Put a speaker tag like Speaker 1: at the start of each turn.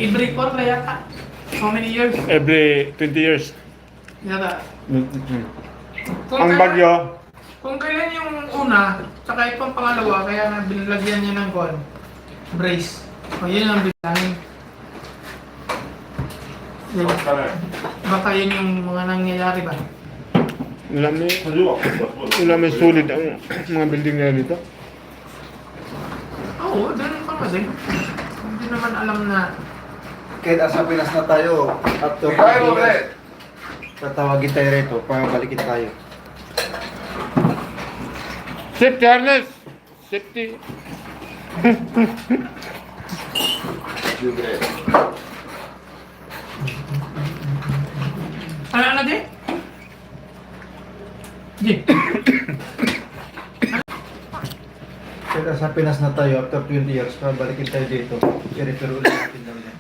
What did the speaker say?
Speaker 1: Every 4 na yata. How many years?
Speaker 2: Every 20 years.
Speaker 1: Yata. Kung
Speaker 2: Ang
Speaker 1: kailan-
Speaker 2: bagyo,
Speaker 1: Kung kailan yung una, tsaka itong pangalawa, kaya nga binilagyan niya ng gold. Brace. O yun ang bilangin. Yun. Baka yun yung mga nangyayari ba?
Speaker 2: wala may solid ang mga building na dito.
Speaker 1: Oo, ganun pa kasi. Hindi naman alam na.
Speaker 3: Kahit asa Pinas na tayo, after
Speaker 4: Tayo, pre.
Speaker 3: tatawagin tayo rito para balikin tayo.
Speaker 2: Safety harness! Safety!
Speaker 4: Libre.
Speaker 1: Ano, di? Di.
Speaker 3: Kahit asa Pinas na tayo, after 20 years, para balikin tayo dito. I-refer ulit natin daw yan.